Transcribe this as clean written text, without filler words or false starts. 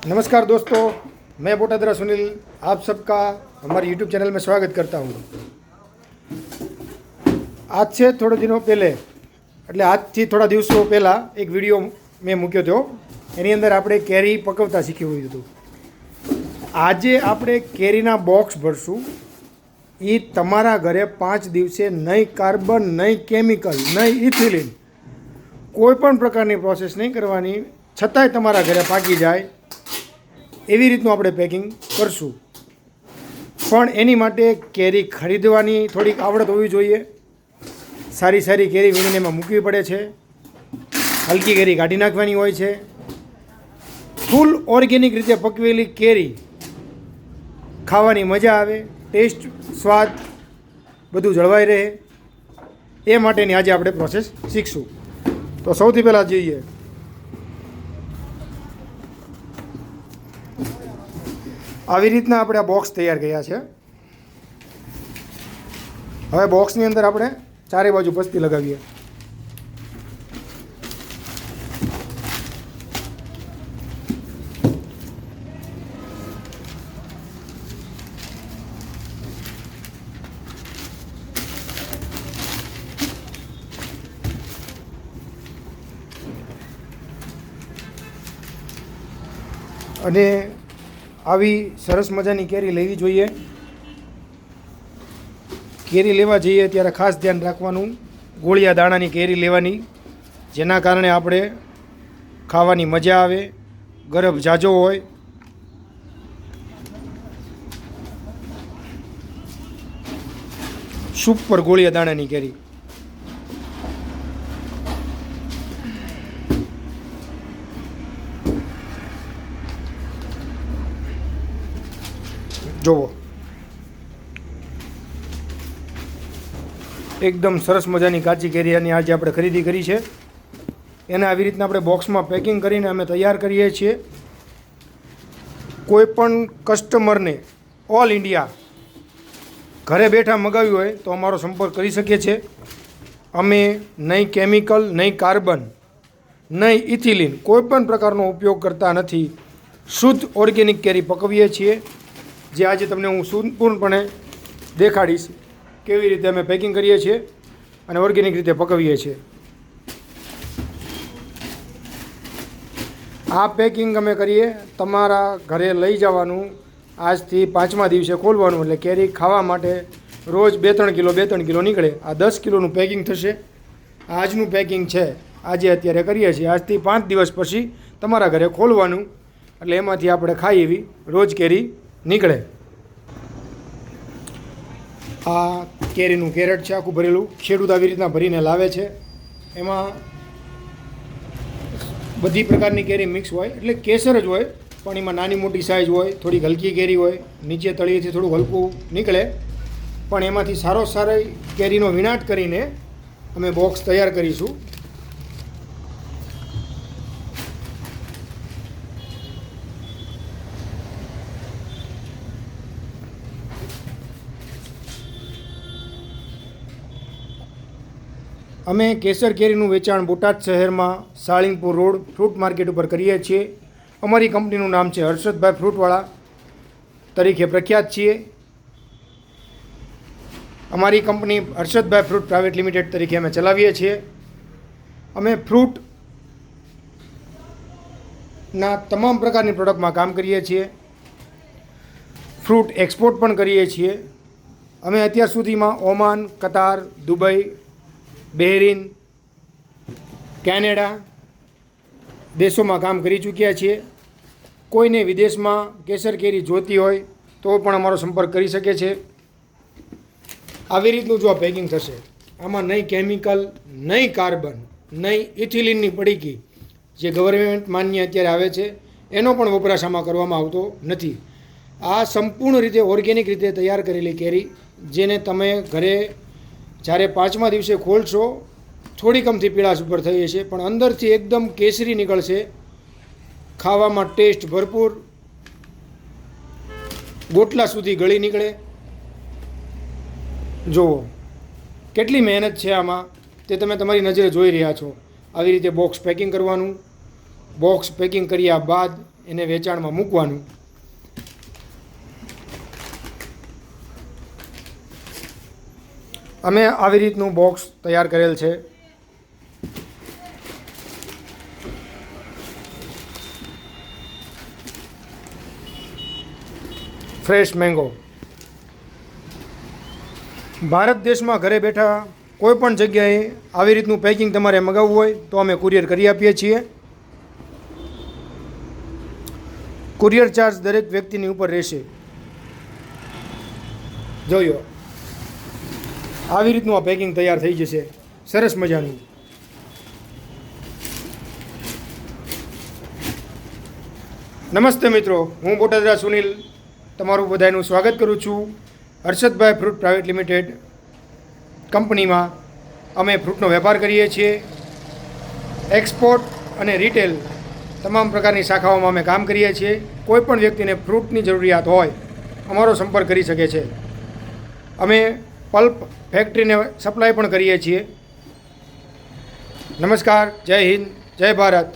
नमस्कार दोस्तों, मैं बोटादरा सुनील आप सबका हमारे यूट्यूब चैनल में स्वागत करता हूँ। आज से थोड़े दिनों पहले એટલે આજથી થોડા દિવસો પહેલાં એક વિડીયો મેં મૂક્યો હતો। એની અંદર આપણે કેરી પકવતા શીખ્યું હતું। આજે આપણે કેરીના બોક્સ ભરશું। એ તમારા ઘરે 5 દિવસે નહીં કાર્બન, નહીં કેમિકલ, નહીં ઇથિલિન, કોઈ પણ પ્રકારની પ્રોસેસ નહીં કરવાની, છતાંય તમારા ઘરે પાકી જાય એવી રીતનું આપણે પેકિંગ કરશું। પણ એની માટે કેરી ખરીદવાની થોડીક આવડત હોવી જોઈએ। સારી સારી કેરી વીણીને એમાં મૂકવી પડે છે, હલકી કેરી કાઢી નાખવાની હોય છે। ફૂલ ઓર્ગેનિક રીતે પકવેલી કેરી ખાવાની મજા આવે, ટેસ્ટ, સ્વાદ બધું જળવાઈ રહે, એ માટેની આજે આપણે પ્રોસેસ શીખશું। તો સૌથી પહેલાં જોઈએ, આવી રીતના આપણે આ બોક્સ તૈયાર કર્યા છે। હવે બોક્સની અંદર આપણે ચારે બાજુ પસ્તી લગાવીએ। અને આવી સરસ મજાની કેરી લેવી જોઈએ। કેરી લેવા જઈએ ત્યારે ખાસ ધ્યાન રાખવાનું, ગોળિયા દાણાની કેરી લેવાની, જેના કારણે આપણે ખાવાની મજા આવે, ગરબ ઝાઝો હોય। સુપર ગોળિયા દાણાની કેરી। જુઓ, એકદમ સરસ મજાની કાચી કેરીની આજે આપણે ખરીદી કરી છે। એને આવી રીતના આપણે બોક્સમાં પેકિંગ કરીને અમે તૈયાર કરીએ છીએ। કોઈ પણ કસ્ટમરને ઓલ ઇન્ડિયા ઘરે બેઠા મગાવ્યું હોય તો અમારો સંપર્ક કરી શકીએ છીએ। અમે નહીં કેમિકલ, નહીં કાર્બન, નહીં ઇથિલિન, કોઈ પણ પ્રકારનો ઉપયોગ કરતા નથી। શુદ્ધ ઓર્ગેનિક કેરી પકવીએ છીએ, જે આજે તમને હું સંપૂર્ણપણે દેખાડીશ કેવી રીતે અમે પેકિંગ કરીએ છીએ અને ઓર્ગેનિક રીતે પકવીએ છીએ। આ પેકિંગ અમે કરીએ, તમારા ઘરે લઈ જવાનું, આજથી 5મા દિવસે ખોલવાનું, એટલે કેરી ખાવા માટે રોજ 2-3 કિલો નીકળે। આ 10 કિલોનું પેકિંગ થશે। આજનું પેકિંગ છે, આજે અત્યારે કરીએ છીએ। આજથી 5 દિવસ પછી તમારા ઘરે ખોલવાનું, એટલે એમાંથી આપણે ખાઈ એવી રોજ કેરી નીકળે। આ કેરીનું કેરેટ છે આખું ભરેલું। ખેડૂત આવી રીતના ભરીને લાવે છે। એમાં બધી પ્રકારની કેરી મિક્સ હોય, એટલે કેસર જ હોય, પણ એમાં નાની મોટી સાઇઝ હોય, થોડી હલકી કેરી હોય, નીચે તળિયેથી થોડું હલકું નીકળે, પણ એમાંથી સારી કેરીનો વિનાટ કરીને અમે બોક્સ તૈયાર કરીશું। અમે કેસર કેરીનું વેચાણ બોટાદ શહેરમાં સાળીંગપુર રોડ ફ્રૂટ માર્કેટ ઉપર કરીએ છીએ। અમારી કંપનીનું નામ છે હર્ષદભાઈ ફ્રૂટવાળા તરીકે પ્રખ્યાત છીએ। અમારી company Harshadbhai fruit private limited તરીકે અમે ચલાવીએ છીએ। અમે ફ્રૂટના તમામ પ્રકારની પ્રોડક્ટમાં કામ કરીએ છીએ। ફ્રૂટ એક્સપોર્ટ પણ કરીએ છીએ। અમે અત્યાર સુધીમાં ઓમાન, કતાર, દુબઈ, બહેરીન, કેનેડા દેશોમાં કામ કરી ચૂક્યા છીએ। કોઈને વિદેશમાં કેસર કેરી જોતી હોય તો પણ અમારો સંપર્ક કરી શકે છે। આવી રીતનું જો આ પેકિંગ થશે, આમાં નહીં કેમિકલ, નહીં કાર્બન, નહીં ઇથિલિનની પડીકી, જે ગવર્મેન્ટ માન્ય અત્યારે આવે છે, એનો પણ વપરાશ આમાં કરવામાં આવતો નથી। આ સંપૂર્ણ રીતે ઓર્ગેનિક રીતે તૈયાર કરેલી કેરી, જેને તમે ઘરે જ્યારે 5મા દિવસે ખોલશો, થોડીક અમથી પીળાશ ઉપર થઈ હશે, પણ અંદરથી એકદમ કેસરી નીકળશે। ખાવામાં ટેસ્ટ ભરપૂર, ગોટલા સુધી ગળી નીકળે। જુઓ કેટલી મહેનત છે આમાં, તે તમે તમારી નજરે જોઈ રહ્યા છો। આવી રીતે બોક્સ પેકિંગ કરવાનું। બોક્સ પેકિંગ કર્યા બાદ એને વેચાણમાં મૂકવાનું. અમે આવી રીતનું બોક્સ તૈયાર કરેલ છે. Fresh mango. ભારત દેશમાં ઘરે બેઠા કોઈ પણ જગ્યાએ આવી રીતનું પેકિંગ તમારે મગાવવું હોય તો અમે કુરિયર કરી આપીએ છીએ. કુરિયર ચાર્જ દરેક વ્યક્તિની ઉપર રહેશે. જોયો, આવી રીતનું આ પેકિંગ તૈયાર થઈ જશે, સરસ મજાનું. નમસ્તે મિત્રો, હું બોટાદરા સુનિલ તમારું બધાનું સ્વાગત કરું છું હર્ષદભાઈ ફ્રૂટ પ્રાઇવેટ લિમિટેડ કંપનીમાં. અમે ફ્રૂટનો વેપાર કરીએ છીએ. એક્સપોર્ટ અને રિટેલ તમામ પ્રકારની શાખાઓમાં અમે કામ કરીએ છીએ. કોઈ પણ વ્યક્તિને ફ્રૂટની જરૂરિયાત હોય અમારો સંપર્ક કરી શકે છે. અમે પલ્પ ફેક્ટરીને સપ્લાય પણ કરીએ છીએ. નમસ્કાર, જય હિન્દ, જય ભારત.